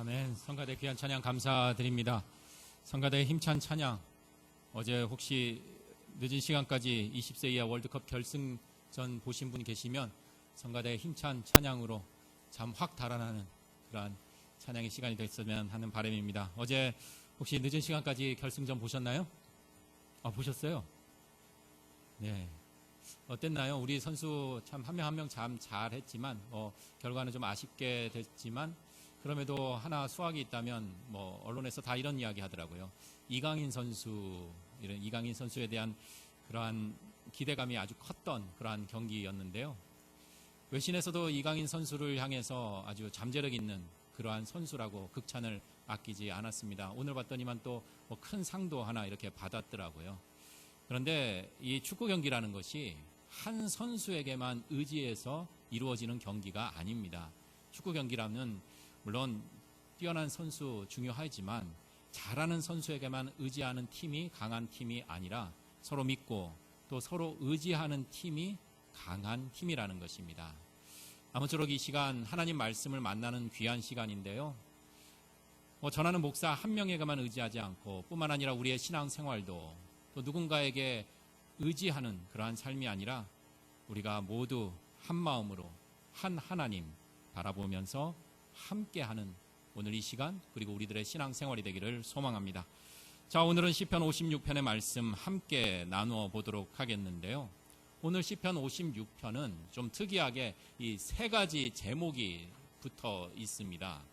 아멘. 성가대 귀한 찬양 감사드립니다. 성가대 힘찬 찬양. 어제 혹시 늦은 시간까지 20세 이하 월드컵 결승전 보신 분 계시면 성가대 힘찬 찬양으로 잠 확 달아나는 그러한 찬양의 시간이 됐으면 하는 바람입니다. 어제 혹시 늦은 시간까지 결승전 보셨나요? 보셨어요? 네. 어땠나요? 우리 선수 참 한 명 한 명 참 잘했지만 결과는 좀 아쉽게 됐지만 그럼에도 하나 수확이 있다면 언론에서 다 이런 이야기 하더라고요. 이강인 선수에 대한 그러한 기대감이 아주 컸던 그러한 경기였는데요. 외신에서도 이강인 선수를 향해서 아주 잠재력 있는 그러한 선수라고 극찬을 아끼지 않았습니다. 오늘 봤더니만 또 큰 상도 하나 이렇게 받았더라고요. 그런데 이 축구 경기라는 것이 한 선수에게만 의지해서 이루어지는 경기가 아닙니다. 축구 경기라면 물론 뛰어난 선수 중요하지만 잘하는 선수에게만 의지하는 팀이 강한 팀이 아니라 서로 믿고 또 서로 의지하는 팀이 강한 팀이라는 것입니다. 아무쪼록 이 시간 하나님 말씀을 만나는 귀한 시간인데요. 전하는 목사 한 명에게만 의지하지 않고 뿐만 아니라 우리의 신앙생활도 또 누군가에게 의지하는 그러한 삶이 아니라 우리가 모두 한 마음으로 한 하나님 바라보면서 함께하는 오늘 이 시간 그리고 우리들의 신앙생활이 되기를 소망합니다. 자, 오늘은 시편 56편의 말씀 함께 나누어 보도록 하겠는데요. 오늘 시편 56편은 좀 특이하게 이 세 가지 제목이 붙어 있습니다.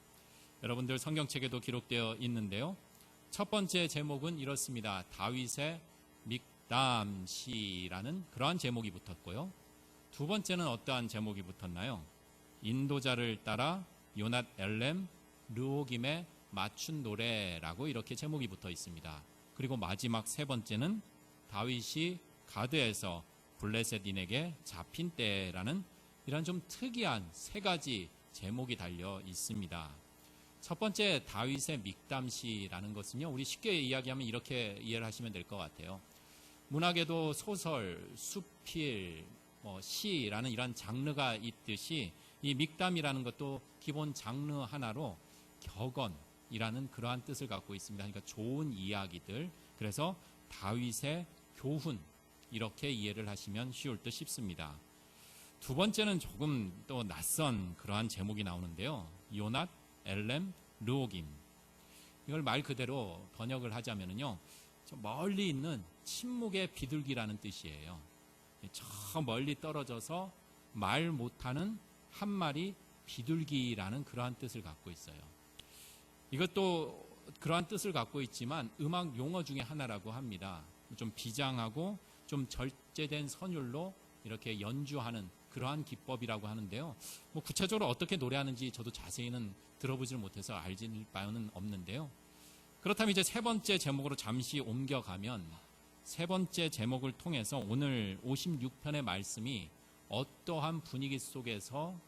여러분들 성경책에도 기록되어 있는데요. 첫 번째 제목은 이렇습니다. 다윗의 믹담시라는 그러한 제목이 붙었고요. 두 번째는 어떠한 제목이 붙었나요? 인도자를 따라 요낫 엘렘 르호김의 맞춘 노래라고 이렇게 제목이 붙어 있습니다. 그리고 마지막 세 번째는 다윗이 가드에서 블레셋인에게 잡힌 때라는 이런 좀 특이한 세 가지 제목이 달려 있습니다. 첫 번째 다윗의 믹담시라는 것은요, 우리 쉽게 이야기하면 이렇게 이해를 하시면 될 것 같아요. 문학에도 소설, 수필, 시라는 이런 장르가 있듯이 이 믹담이라는 것도 기본 장르 하나로 격언이라는 그러한 뜻을 갖고 있습니다. 그러니까 좋은 이야기들, 그래서 다윗의 교훈 이렇게 이해를 하시면 쉬울 듯 싶습니다. 두 번째는 조금 또 낯선 그러한 제목이 나오는데요. 요낫 엘렘 르호김. 이걸 말 그대로 번역을 하자면요, 저 멀리 있는 침묵의 비둘기라는 뜻이에요. 저 멀리 떨어져서 말 못하는 한 마리 비둘기라는 그러한 뜻을 갖고 있어요. 이것도 그러한 뜻을 갖고 있지만 음악 용어 중에 하나라고 합니다. 좀 비장하고 좀 절제된 선율로 이렇게 연주하는 그러한 기법이라고 하는데요. 구체적으로 어떻게 노래하는지 저도 자세히는 들어보지를 못해서 알질 바는 없는데요. 그렇다면 이제 세 번째 제목으로 잠시 옮겨가면 세 번째 제목을 통해서 오늘 56편의 말씀이 어떠한 분위기 속에서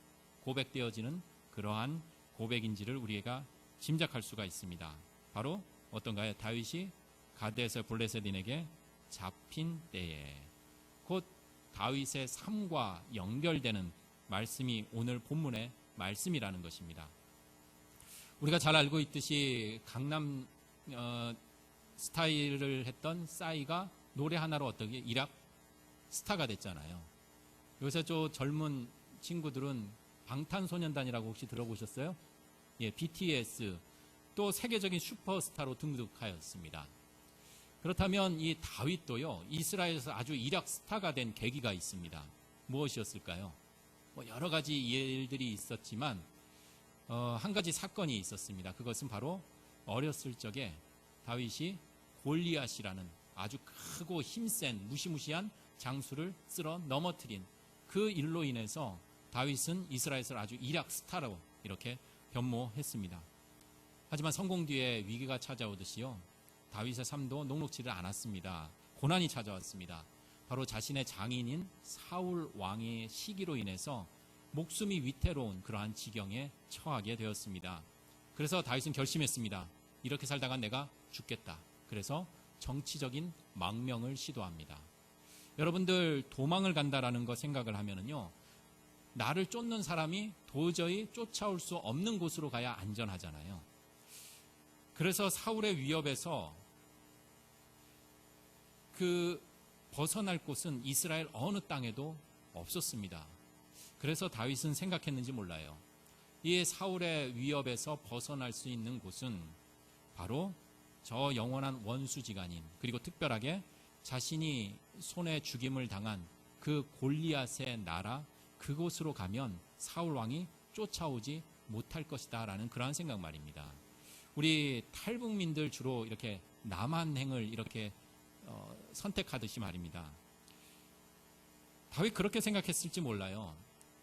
고백되어지는 그러한 고백인지를 우리가 짐작할 수가 있습니다. 바로 어떤가요? 다윗이 가드에서 블레셋인에게 잡힌 때에, 곧 다윗의 삶과 연결되는 말씀이 오늘 본문의 말씀이라는 것입니다. 우리가 잘 알고 있듯이 강남 스타일을 했던 싸이가 노래 하나로 어떻게 일약 스타가 됐잖아요. 요새 저 젊은 친구들은 방탄소년단이라고 혹시 들어보셨어요? 예, BTS 또 세계적인 슈퍼스타로 등극하였습니다. 그렇다면 이 다윗도요, 이스라엘에서 아주 일약 스타가 된 계기가 있습니다. 무엇이었을까요? 여러 가지 일들이 있었지만 한 가지 사건이 있었습니다. 그것은 바로 어렸을 적에 다윗이 골리앗이라는 아주 크고 힘센 무시무시한 장수를 쓸어 넘어뜨린 그 일로 인해서 다윗은 이스라엘에서 아주 일약 스타로 이렇게 변모했습니다. 하지만 성공 뒤에 위기가 찾아오듯이요, 다윗의 삶도 녹록지를 않았습니다. 고난이 찾아왔습니다. 바로 자신의 장인인 사울 왕의 시기로 인해서 목숨이 위태로운 그러한 지경에 처하게 되었습니다. 그래서 다윗은 결심했습니다. 이렇게 살다가 내가 죽겠다. 그래서 정치적인 망명을 시도합니다. 여러분들 도망을 간다라는 거 생각을 하면은요, 나를 쫓는 사람이 도저히 쫓아올 수 없는 곳으로 가야 안전하잖아요. 그래서 사울의 위협에서 그 벗어날 곳은 이스라엘 어느 땅에도 없었습니다. 그래서 다윗은 생각했는지 몰라요. 이 사울의 위협에서 벗어날 수 있는 곳은 바로 저 영원한 원수지간인, 그리고 특별하게 자신이 손에 죽임을 당한 그 골리앗의 나라, 그곳으로 가면 사울 왕이 쫓아오지 못할 것이다 라는 그러한 생각 말입니다. 우리 탈북민들 주로 이렇게 남한행을 이렇게 선택하듯이 말입니다. 다윗 그렇게 생각했을지 몰라요.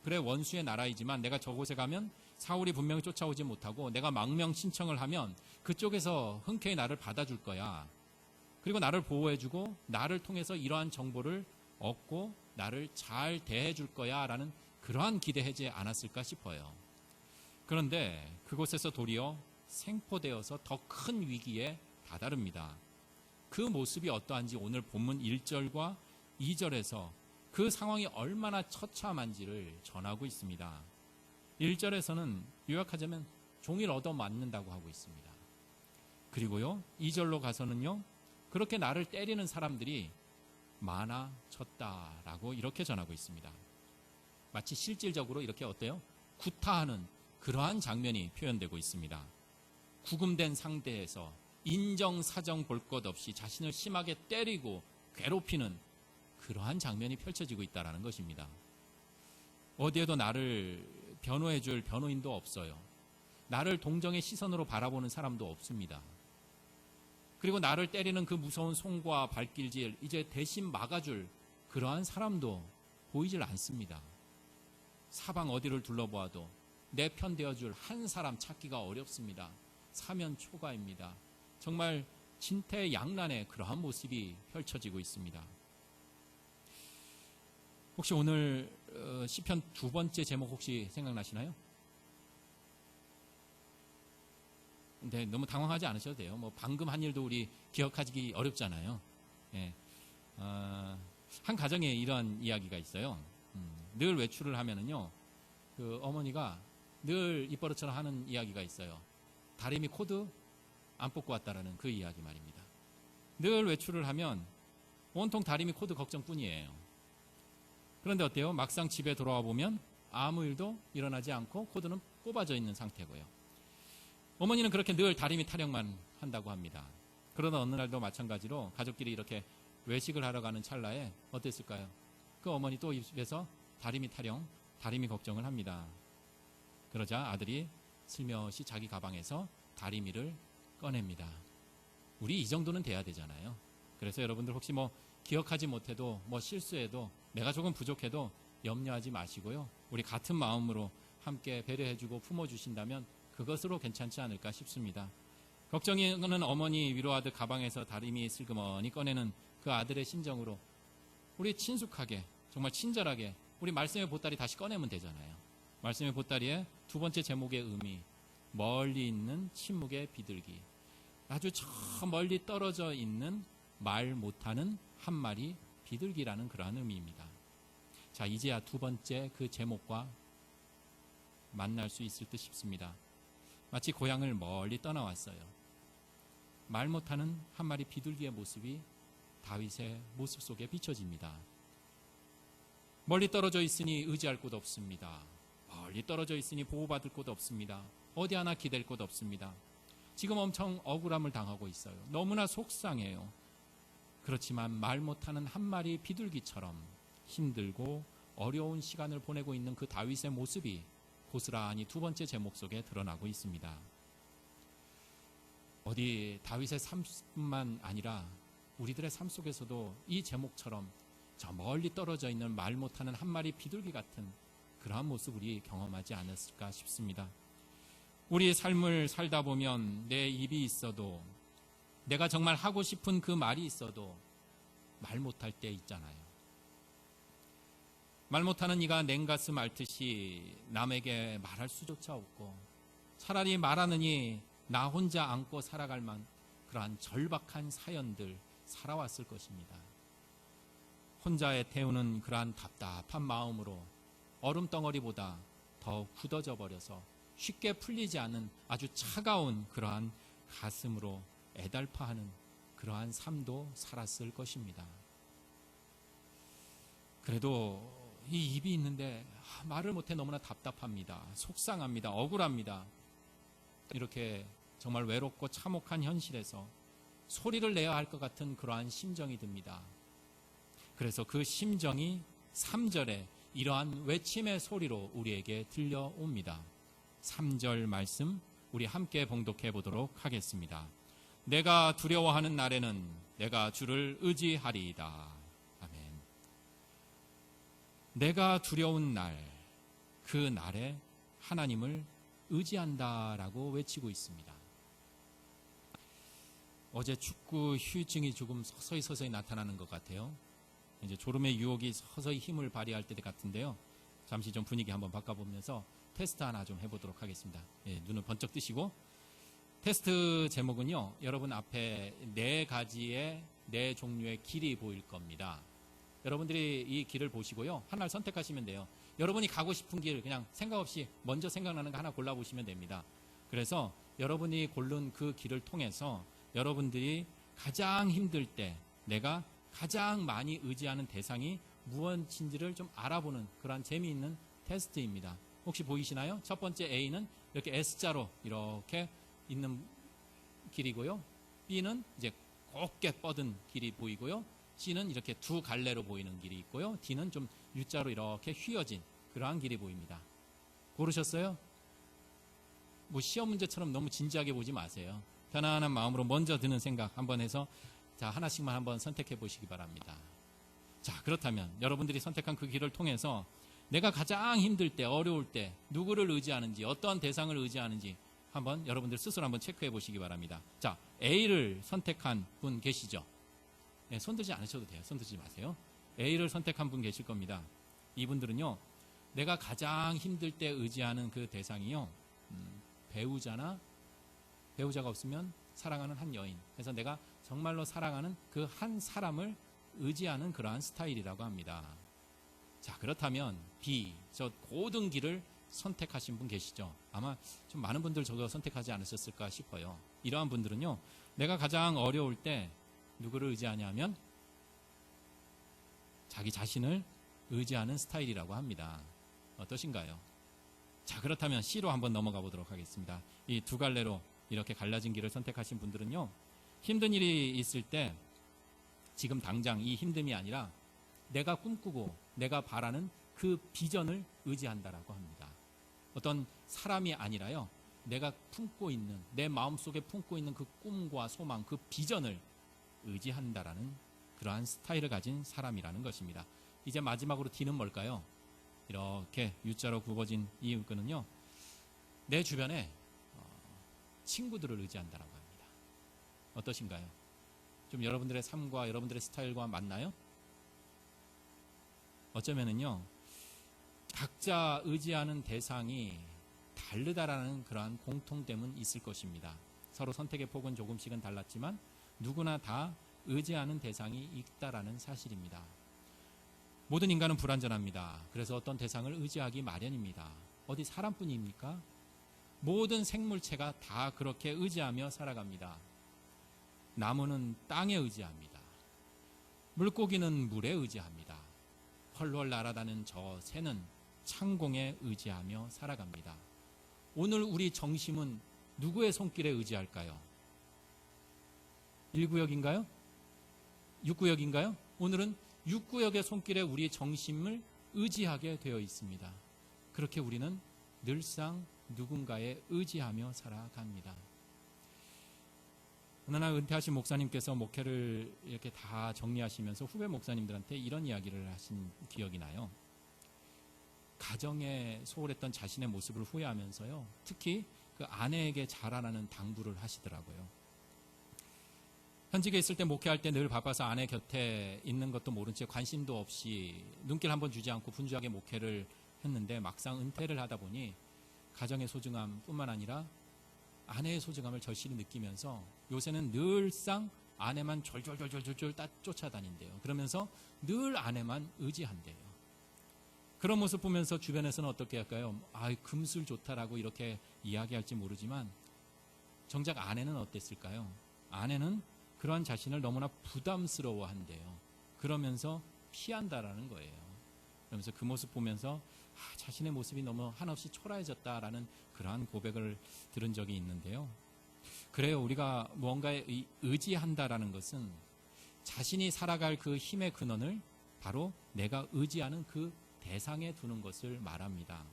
그래, 원수의 나라이지만 내가 저곳에 가면 사울이 분명히 쫓아오지 못하고 내가 망명 신청을 하면 그쪽에서 흔쾌히 나를 받아줄 거야. 그리고 나를 보호해주고 나를 통해서 이러한 정보를 얻고 나를 잘 대해줄 거야 라는 그러한 기대하지 않았을까 싶어요. 그런데 그곳에서 도리어 생포되어서 더 큰 위기에 다다릅니다. 그 모습이 어떠한지 오늘 본문 1절과 2절에서 그 상황이 얼마나 처참한지를 전하고 있습니다. 1절에서는 요약하자면 종일 얻어맞는다고 하고 있습니다. 그리고요, 2절로 가서는요, 그렇게 나를 때리는 사람들이 많아졌다라고 이렇게 전하고 있습니다. 마치 실질적으로 이렇게 어때요? 구타하는 그러한 장면이 표현되고 있습니다. 구금된 상태에서 인정사정 볼 것 없이 자신을 심하게 때리고 괴롭히는 그러한 장면이 펼쳐지고 있다는 것입니다. 어디에도 나를 변호해 줄 변호인도 없어요. 나를 동정의 시선으로 바라보는 사람도 없습니다. 그리고 나를 때리는 그 무서운 손과 발길질 이제 대신 막아줄 그러한 사람도 보이질 않습니다. 사방 어디를 둘러보아도 내 편 되어줄 한 사람 찾기가 어렵습니다. 사면초가입니다. 정말 진퇴양난의 그러한 모습이 펼쳐지고 있습니다. 혹시 오늘 시편 두 번째 제목 혹시 생각나시나요? 네, 너무 당황하지 않으셔도 돼요. 뭐 방금 한 일도 우리 기억하기 어렵잖아요. 예. 한 가정에 이런 이야기가 있어요. 늘 외출을 하면은요, 그 어머니가 늘 입버릇처럼 하는 이야기가 있어요. 다리미 코드 안 뽑고 왔다라는 그 이야기 말입니다. 늘 외출을 하면 온통 다리미 코드 걱정뿐이에요. 그런데 어때요? 막상 집에 돌아와 보면 아무 일도 일어나지 않고 코드는 뽑아져 있는 상태고요. 어머니는 그렇게 늘 다리미 타령만 한다고 합니다. 그러다 어느 날도 마찬가지로 가족끼리 이렇게 외식을 하러 가는 찰나에 어땠을까요? 그 어머니 또 입에서 다리미 타령, 다리미 걱정을 합니다. 그러자 아들이 슬며시 자기 가방에서 다리미를 꺼냅니다. 우리 이 정도는 돼야 되잖아요. 그래서 여러분들 혹시 뭐 기억하지 못해도 뭐 실수해도 내가 조금 부족해도 염려하지 마시고요. 우리 같은 마음으로 함께 배려해주고 품어주신다면 그것으로 괜찮지 않을까 싶습니다. 걱정이는 어머니 위로하듯 가방에서 다리미 슬그머니 꺼내는 그 아들의 심정으로 우리 친숙하게 정말 친절하게 우리 말씀의 보따리 다시 꺼내면 되잖아요. 말씀의 보따리의 두 번째 제목의 의미, 멀리 있는 침묵의 비둘기, 아주 저 멀리 떨어져 있는 말 못하는 한 마리 비둘기라는 그러한 의미입니다. 자, 이제야 두 번째 그 제목과 만날 수 있을 듯 싶습니다. 마치 고향을 멀리 떠나왔어요. 말 못하는 한 마리 비둘기의 모습이 다윗의 모습 속에 비춰집니다. 멀리 떨어져 있으니 의지할 곳 없습니다. 멀리 떨어져 있으니 보호받을 곳 없습니다. 어디 하나 기댈 곳 없습니다. 지금 엄청 억울함을 당하고 있어요. 너무나 속상해요. 그렇지만 말 못하는 한 마리 비둘기처럼 힘들고 어려운 시간을 보내고 있는 그 다윗의 모습이 고스란히 두 번째 제목 속에 드러나고 있습니다. 어디 다윗의 삶뿐만 아니라 우리들의 삶 속에서도 이 제목처럼 저 멀리 떨어져 있는 말 못하는 한 마리 비둘기 같은 그러한 모습 우리 경험하지 않았을까 싶습니다. 우리의 삶을 살다 보면 내 입이 있어도 내가 정말 하고 싶은 그 말이 있어도 말 못할 때 있잖아요. 말 못하는 이가 냉가슴 앓듯이 남에게 말할 수조차 없고 차라리 말하느니 나 혼자 안고 살아갈 만 그러한 절박한 사연들 살아왔을 것입니다. 혼자에 태우는 그러한 답답한 마음으로 얼음덩어리보다 더 굳어져 버려서 쉽게 풀리지 않은 아주 차가운 그러한 가슴으로 애달파하는 그러한 삶도 살았을 것입니다. 그래도 이 입이 있는데 말을 못해 너무나 답답합니다. 속상합니다. 억울합니다. 이렇게 정말 외롭고 참혹한 현실에서 소리를 내야 할 것 같은 그러한 심정이 듭니다. 그래서 그 심정이 3절에 이러한 외침의 소리로 우리에게 들려옵니다. 3절 말씀 우리 함께 봉독해 보도록 하겠습니다. 내가 두려워하는 날에는 내가 주를 의지하리이다. 아멘. 내가 두려운 날, 그 날에 하나님을 의지한다라고 외치고 있습니다. 어제 축구 휴유증이 조금 서서히 나타나는 것 같아요. 이제 졸음의 유혹이 서서히 힘을 발휘할 때 같은데요. 잠시 좀 분위기 한번 바꿔보면서 테스트 하나 좀 해보도록 하겠습니다. 예, 눈을 번쩍 뜨시고 테스트 제목은요. 여러분 앞에 4가지의 4종류의 길이 보일 겁니다. 여러분들이 이 길을 보시고요. 하나를 선택하시면 돼요. 여러분이 가고 싶은 길 그냥 생각 없이 먼저 생각나는 거 하나 골라보시면 됩니다. 그래서 여러분이 고른 그 길을 통해서 여러분들이 가장 힘들 때 내가 가장 많이 의지하는 대상이 무엇인지를 좀 알아보는 그런 재미있는 테스트입니다. 혹시 보이시나요? 첫 번째 A는 이렇게 S자로 이렇게 있는 길이고요. B는 이제 곱게 뻗은 길이 보이고요. C는 이렇게 2갈래로 보이는 길이 있고요. D는 좀 U자로 이렇게 휘어진 그러한 길이 보입니다. 고르셨어요? 뭐 시험 문제처럼 너무 진지하게 보지 마세요. 편안한 마음으로 먼저 드는 생각 한번 해서 자, 하나씩만 한번 선택해 보시기 바랍니다. 자, 그렇다면 여러분들이 선택한 그 길을 통해서 내가 가장 힘들 때, 어려울 때 누구를 의지하는지, 어떤 대상을 의지하는지 한번 여러분들 스스로 한번 체크해 보시기 바랍니다. 자, A를 선택한 분 계시죠? 네, 손 들지 않으셔도 돼요. 손 들지 마세요. A를 선택한 분 계실 겁니다. 이분들은요, 내가 가장 힘들 때 의지하는 그 대상이요, 배우자가 없으면 사랑하는 한 여인. 그래서 내가 정말로 사랑하는 그 한 사람을 의지하는 그러한 스타일이라고 합니다. 자, 그렇다면 B, 저 고든 길을 선택하신 분 계시죠? 아마 좀 많은 분들 저거 선택하지 않으셨을까 싶어요. 이러한 분들은요, 내가 가장 어려울 때 누구를 의지하냐면 자기 자신을 의지하는 스타일이라고 합니다. 어떠신가요? 자, 그렇다면 C로 한번 넘어가 보도록 하겠습니다. 이 2갈래로 이렇게 갈라진 길을 선택하신 분들은요, 힘든 일이 있을 때 지금 당장 이 힘듦이 아니라 내가 꿈꾸고 내가 바라는 그 비전을 의지한다라고 합니다. 어떤 사람이 아니라요, 내가 품고 있는, 내 마음속에 품고 있는 그 꿈과 소망, 그 비전을 의지한다라는 그러한 스타일을 가진 사람이라는 것입니다. 이제 마지막으로 D는 뭘까요? 이렇게 U자로 굽어진 이유는요, 내 주변에 친구들을 의지한다라고 합니다. 어떠신가요? 좀 여러분들의 삶과 여러분들의 스타일과 맞나요? 어쩌면은요, 각자 의지하는 대상이 다르다라는 그러한 공통점은 있을 것입니다. 서로 선택의 폭은 조금씩은 달랐지만 누구나 다 의지하는 대상이 있다라는 사실입니다. 모든 인간은 불완전합니다. 그래서 어떤 대상을 의지하기 마련입니다. 어디 사람뿐입니까? 모든 생물체가 다 그렇게 의지하며 살아갑니다. 나무는 땅에 의지합니다. 물고기는 물에 의지합니다. 헐헐 날아다니는 저 새는 창공에 의지하며 살아갑니다. 오늘 우리 정심은 누구의 손길에 의지할까요? 1구역인가요? 6구역인가요? 오늘은 6구역의 손길에 우리의 정심을 의지하게 되어 있습니다. 그렇게 우리는 늘상 누군가에 의지하며 살아갑니다. 어느 날 은퇴하신 목사님께서 목회를 이렇게 다 정리하시면서 후배 목사님들한테 이런 이야기를 하신 기억이 나요. 가정에 소홀했던 자신의 모습을 후회하면서요, 특히 그 아내에게 자라나는 당부를 하시더라고요. 현직에 있을 때 목회할 때 늘 바빠서 아내 곁에 있는 것도 모른 채 관심도 없이 눈길 한번 주지 않고 분주하게 목회를 했는데 막상 은퇴를 하다 보니 가정의 소중함 뿐만 아니라 아내의 소중함을 절실히 느끼면서 요새는 늘상 아내만 졸졸 쫓아다닌대요. 그러면서 늘 아내만 의지한대요. 그런 모습 보면서 주변에서는 어떻게 할까요? 금술 좋다라고 이렇게 이야기할지 모르지만 정작 아내는 어땠을까요? 아내는 그러한 자신을 너무나 부담스러워한대요. 그러면서 피한다라는 거예요. 그러면서 그 모습 보면서 자신의 모습이 너무 한없이 초라해졌다라는 그러한 고백을 들은 적이 있는데요. 그래요. 우리가 무언가에 의지한다라는 것은 자신이 살아갈 그 힘의 근원을 바로 내가 의지하는 그 대상에 두는 것을 말합니다.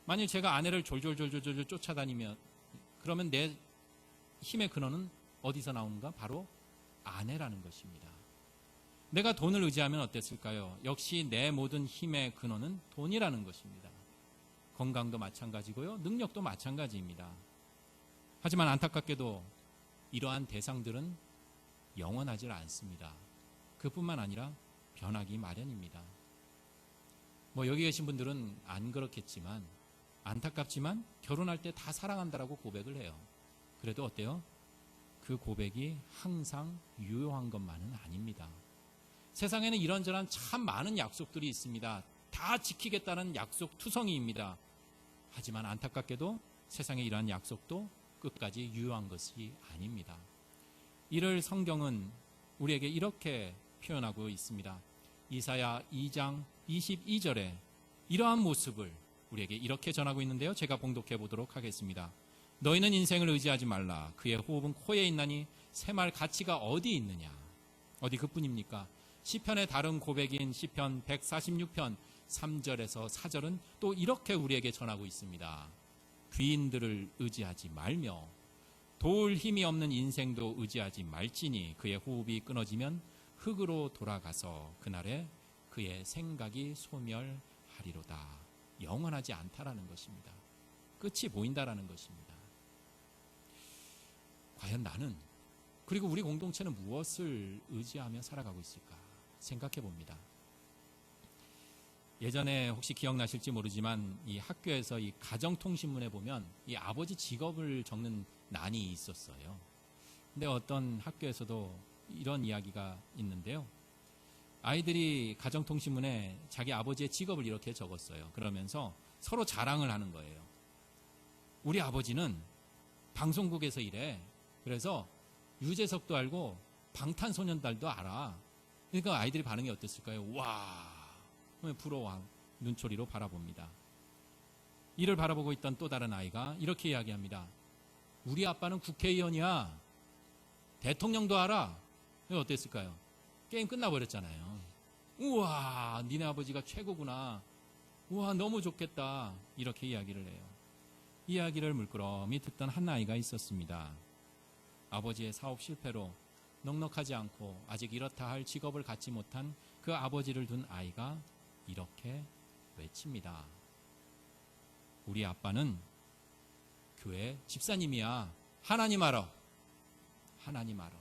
만일 제가 아내를 졸졸 쫓아다니면 그러면 내 힘의 근원은 어디서 나오는가? 바로 아내라는 것입니다. 내가 돈을 의지하면 어땠을까요? 역시 내 모든 힘의 근원은 돈이라는 것입니다. 건강도 마찬가지고요. 능력도 마찬가지입니다. 하지만 안타깝게도 이러한 대상들은 영원하지 않습니다. 그뿐만 아니라 변하기 마련입니다. 여기 계신 분들은 안 그렇겠지만 안타깝지만 결혼할 때 다 사랑한다라고 고백을 해요. 그래도 어때요? 그 고백이 항상 유효한 것만은 아닙니다. 세상에는 이런저런 참 많은 약속들이 있습니다. 다 지키겠다는 약속 투성이입니다. 하지만 안타깝게도 세상에 이러한 약속도 끝까지 유효한 것이 아닙니다. 이를 성경은 우리에게 이렇게 표현하고 있습니다. 이사야 2장 22절에 이러한 모습을 우리에게 이렇게 전하고 있는데요. 제가 봉독해 보도록 하겠습니다. 너희는 인생을 의지하지 말라. 그의 호흡은 코에 있나니 새말 가치가 어디 있느냐. 어디 그뿐입니까? 시편의 다른 고백인 시편 146편 3절에서 4절은 또 이렇게 우리에게 전하고 있습니다. 귀인들을 의지하지 말며 도울 힘이 없는 인생도 의지하지 말지니 그의 호흡이 끊어지면 흙으로 돌아가서 그날에 그의 생각이 소멸하리로다. 영원하지 않다라는 것입니다. 끝이 보인다라는 것입니다. 과연 나는 그리고 우리 공동체는 무엇을 의지하며 살아가고 있을까 생각해 봅니다. 예전에 혹시 기억나실지 모르지만 이 학교에서 이 가정통신문에 보면 이 아버지 직업을 적는 난이 있었어요. 근데 어떤 학교에서도 이런 이야기가 있는데요. 아이들이 가정통신문에 자기 아버지의 직업을 이렇게 적었어요. 그러면서 서로 자랑을 하는 거예요. 우리 아버지는 방송국에서 일해. 그래서 유재석도 알고 방탄소년단도 알아. 그러니까 아이들의 반응이 어땠을까요? 와, 부러워 눈초리로 바라봅니다. 이를 바라보고 있던 또 다른 아이가 이렇게 이야기합니다. 우리 아빠는 국회의원이야. 대통령도 알아. 이거 어땠을까요? 게임 끝나버렸잖아요. 우와, 니네 아버지가 최고구나. 우와, 너무 좋겠다. 이렇게 이야기를 해요. 이야기를 물끄러미 듣던 한 아이가 있었습니다. 아버지의 사업 실패로 넉넉하지 않고 아직 이렇다 할 직업을 갖지 못한 그 아버지를 둔 아이가 이렇게 외칩니다. 우리 아빠는 교회 집사님이야. 하나님 알아. 하나님 알아.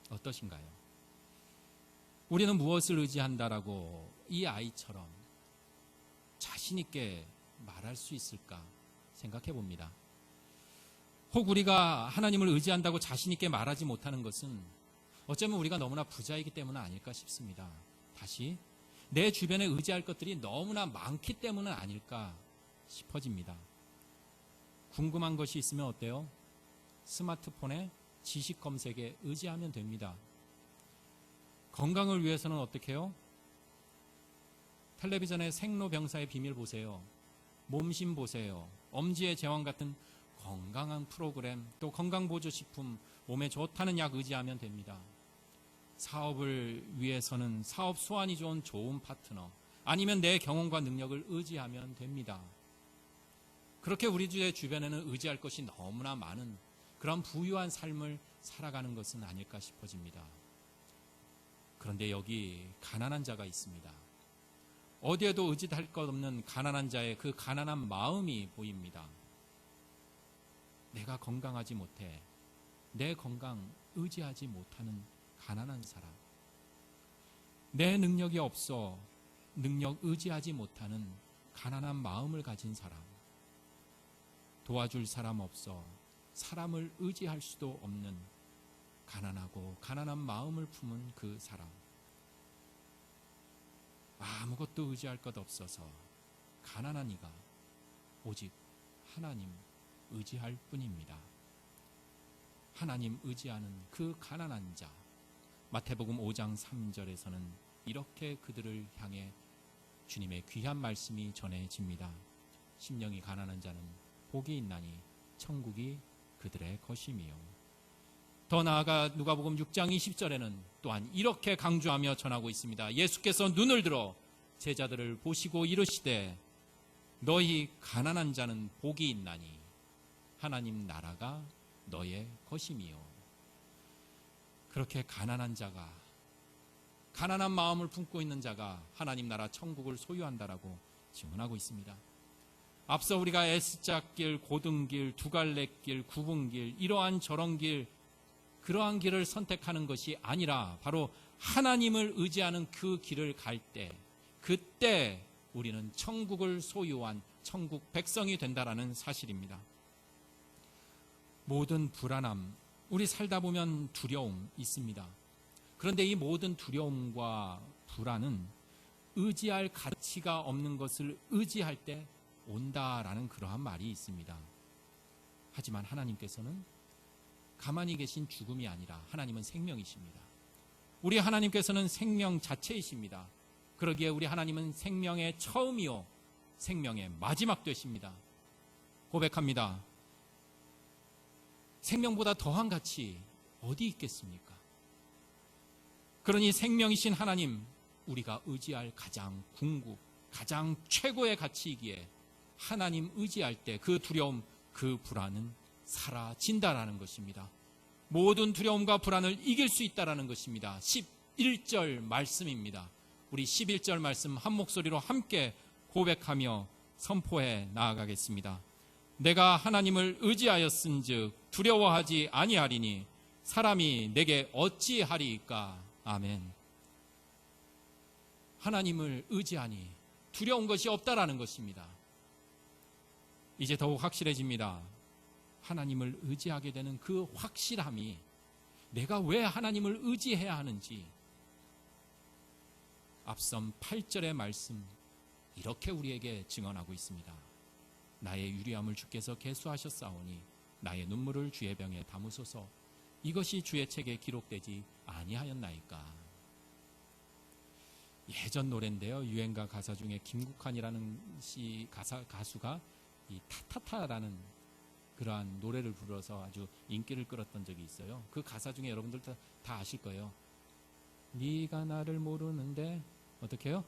어떠신가요? 우리는 무엇을 의지한다라고 이 아이처럼 자신 있게 말할 수 있을까 생각해 봅니다. 혹 우리가 하나님을 의지한다고 자신 있게 말하지 못하는 것은 어쩌면 우리가 너무나 부자이기 때문은 아닐까 싶습니다. 다시 내 주변에 의지할 것들이 너무나 많기 때문은 아닐까 싶어집니다. 궁금한 것이 있으면 어때요? 스마트폰에 지식 검색에 의지하면 됩니다. 건강을 위해서는 어떻게 해요? 텔레비전에 생로병사의 비밀 보세요. 몸심 보세요. 엄지의 제왕 같은 건강한 프로그램, 또 건강보조식품, 몸에 좋다는 약 의지하면 됩니다. 사업을 위해서는 사업 수완이 좋은 좋은 파트너, 아니면 내 경험과 능력을 의지하면 됩니다. 그렇게 우리 주변에는 의지할 것이 너무나 많은 그런 부유한 삶을 살아가는 것은 아닐까 싶어집니다. 그런데 여기 가난한 자가 있습니다. 어디에도 의지할 것 없는 가난한 자의 그 가난한 마음이 보입니다. 내가 건강하지 못해 내 건강 의지하지 못하는 가난한 사람, 내 능력이 없어 능력 의지하지 못하는 가난한 마음을 가진 사람, 도와줄 사람 없어 사람을 의지할 수도 없는 가난하고 가난한 마음을 품은 그 사람, 아무것도 의지할 것 없어서 가난한 이가 오직 하나님 의지할 뿐입니다. 하나님 의지하는 그 가난한 자, 마태복음 5장 3절에서는 이렇게 그들을 향해 주님의 귀한 말씀이 전해집니다. 심령이 가난한 자는 복이 있나니 천국이 그들의 것임이요. 더 나아가 누가복음 6장 20절에는 또한 이렇게 강조하며 전하고 있습니다. 예수께서 눈을 들어 제자들을 보시고 이르시되 너희 가난한 자는 복이 있나니 하나님 나라가 너의 것임이요. 그렇게 가난한 자가, 가난한 마음을 품고 있는 자가 하나님 나라 천국을 소유한다라고 증언하고 있습니다. 앞서 우리가 S자길, 고등길, 두갈래길, 구분길, 이러한 저런 길, 그러한 길을 선택하는 것이 아니라 바로 하나님을 의지하는 그 길을 갈 때, 그때 우리는 천국을 소유한 천국 백성이 된다라는 사실입니다. 모든 불안함, 우리 살다 보면 두려움 있습니다. 그런데 이 모든 두려움과 불안은 의지할 가치가 없는 것을 의지할 때 온다라는 그러한 말이 있습니다. 하지만 하나님께서는 가만히 계신 죽음이 아니라 하나님은 생명이십니다. 우리 하나님께서는 생명 자체이십니다. 그러기에 우리 하나님은 생명의 처음이요 생명의 마지막 되십니다. 고백합니다. 생명보다 더한 가치 어디 있겠습니까? 그러니 생명이신 하나님, 우리가 의지할 가장 궁극, 가장 최고의 가치이기에 하나님 의지할 때 그 두려움, 그 불안은 사라진다라는 것입니다. 모든 두려움과 불안을 이길 수 있다라는 것입니다. 11절 말씀입니다. 우리 11절 말씀 한 목소리로 함께 고백하며 선포해 나아가겠습니다. 내가 하나님을 의지하였은즉 두려워하지 아니하리니 사람이 내게 어찌하리이까. 아멘. 하나님을 의지하니 두려운 것이 없다라는 것입니다. 이제 더욱 확실해집니다. 하나님을 의지하게 되는 그 확실함이 내가 왜 하나님을 의지해야 하는지 앞선 8절의 말씀 이렇게 우리에게 증언하고 있습니다. 나의 유리함을 주께서 계수하셨사오니 나의 눈물을 주의 병에 담으소서. 이것이 주의 책에 기록되지 아니하였나이까. 예전 노래인데요. 유행가 가사 중에 김국환이라는 가수가 이 타타타라는 그러한 노래를 불러서 아주 인기를 끌었던 적이 있어요. 그 가사 중에 여러분들 다 아실 거예요. 네가 나를 모르는데 어떻게 해요?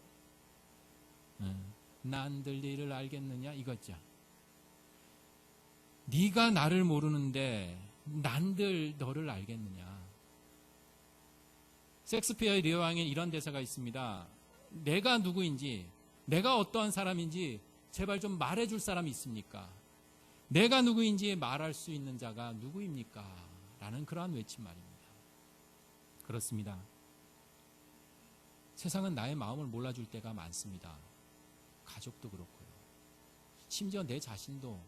난들 일을 알겠느냐 이거죠. 네가 나를 모르는데 난들 너를 알겠느냐. 섹스피어의 리어왕에 이런 대사가 있습니다. 내가 누구인지, 내가 어떠한 사람인지 제발 좀 말해줄 사람이 있습니까? 내가 누구인지 말할 수 있는 자가 누구입니까? 라는 그러한 외친 말입니다. 그렇습니다. 세상은 나의 마음을 몰라줄 때가 많습니다. 가족도 그렇고요. 심지어 내 자신도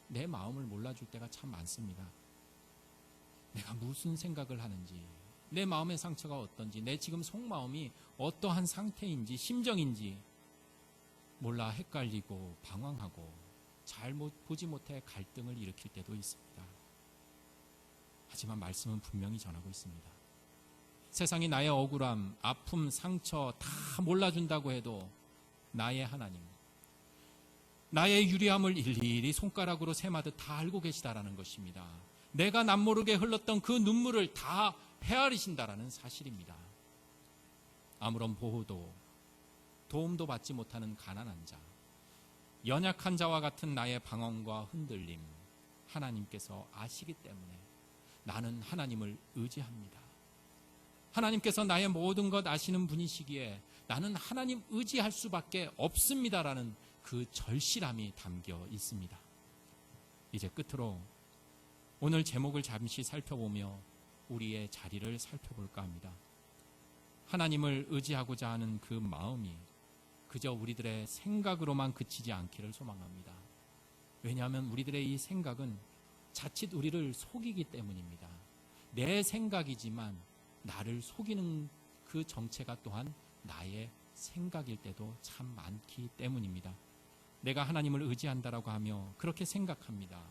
내 마음을 몰라줄 때가 참 많습니다. 내가 무슨 생각을 하는지, 내 마음의 상처가 어떤지, 내 지금 속마음이 어떠한 상태인지, 심정인지 몰라 헷갈리고 방황하고 잘 보지 못해 갈등을 일으킬 때도 있습니다. 하지만 말씀은 분명히 전하고 있습니다. 세상이 나의 억울함, 아픔, 상처 다 몰라준다고 해도 나의 하나님, 나의 유리함을 일일이 손가락으로 세마듯 다 알고 계시다라는 것입니다. 내가 남모르게 흘렀던 그 눈물을 다 헤아리신다라는 사실입니다. 아무런 보호도 도움도 받지 못하는 가난한 자, 연약한 자와 같은 나의 방황과 흔들림, 하나님께서 아시기 때문에 나는 하나님을 의지합니다. 하나님께서 나의 모든 것 아시는 분이시기에 나는 하나님 의지할 수밖에 없습니다라는 그 절실함이 담겨 있습니다. 이제 끝으로 오늘 제목을 잠시 살펴보며 우리의 자리를 살펴볼까 합니다. 하나님을 의지하고자 하는 그 마음이 그저 우리들의 생각으로만 그치지 않기를 소망합니다. 왜냐하면 우리들의 이 생각은 자칫 우리를 속이기 때문입니다. 내 생각이지만 나를 속이는 그 정체가 또한 나의 생각일 때도 참 많기 때문입니다. 내가 하나님을 의지한다라고 하며 그렇게 생각합니다.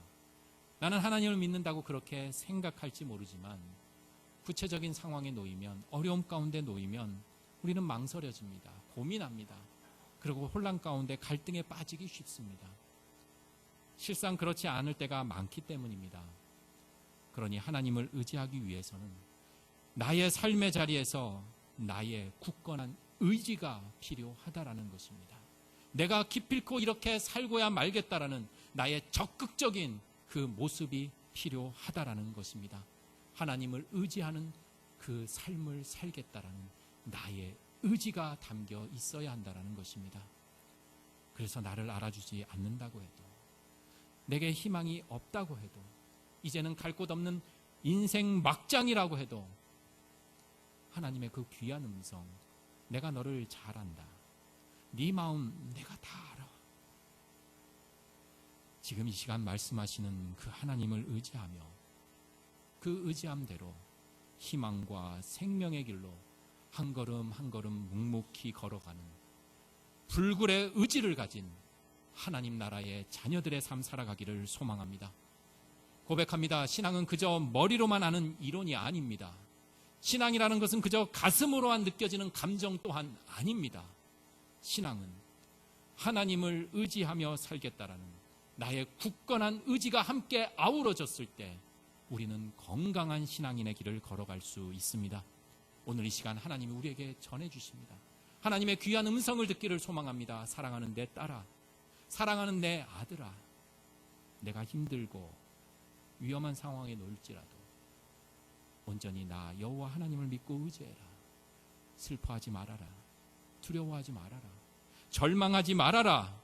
나는 하나님을 믿는다고 그렇게 생각할지 모르지만 구체적인 상황에 놓이면, 어려움 가운데 놓이면 우리는 망설여집니다. 고민합니다. 그리고 혼란 가운데 갈등에 빠지기 쉽습니다. 실상 그렇지 않을 때가 많기 때문입니다. 그러니 하나님을 의지하기 위해서는 나의 삶의 자리에서 나의 굳건한 의지가 필요하다라는 것입니다. 내가 기필코 이렇게 살고야 말겠다라는 나의 적극적인 그 모습이 필요하다라는 것입니다. 하나님을 의지하는 그 삶을 살겠다라는 나의 의지가 담겨 있어야 한다라는 것입니다. 그래서 나를 알아주지 않는다고 해도, 내게 희망이 없다고 해도, 이제는 갈 곳 없는 인생 막장이라고 해도 하나님의 그 귀한 음성, 내가 너를 잘 안다. 네 마음 내가 다 알아. 지금 이 시간 말씀하시는 그 하나님을 의지하며 그 의지함대로 희망과 생명의 길로 한 걸음 한 걸음 묵묵히 걸어가는 불굴의 의지를 가진 하나님 나라의 자녀들의 삶 살아가기를 소망합니다. 고백합니다. 신앙은 그저 머리로만 아는 이론이 아닙니다. 신앙이라는 것은 그저 가슴으로만 느껴지는 감정 또한 아닙니다. 신앙은 하나님을 의지하며 살겠다라는 나의 굳건한 의지가 함께 아우러졌을 때 우리는 건강한 신앙인의 길을 걸어갈 수 있습니다. 오늘 이 시간 하나님이 우리에게 전해주십니다. 하나님의 귀한 음성을 듣기를 소망합니다. 사랑하는 내 딸아, 사랑하는 내 아들아, 내가 힘들고 위험한 상황에 놓일지라도 온전히 나 여호와 하나님을 믿고 의지해라. 슬퍼하지 말아라. 두려워하지 말아라. 절망하지 말아라.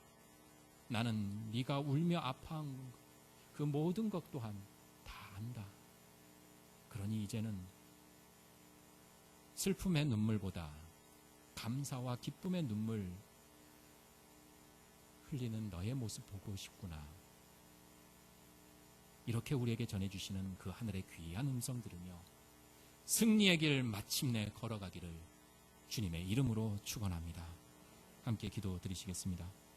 나는 네가 울며 아파한 그 모든 것 또한 다 안다. 그러니 이제는 슬픔의 눈물보다 감사와 기쁨의 눈물 흘리는 너의 모습 보고 싶구나. 이렇게 우리에게 전해주시는 그 하늘의 귀한 음성 들으며 승리의 길 마침내 걸어가기를 주님의 이름으로 축원합니다. 함께 기도 드리시겠습니다.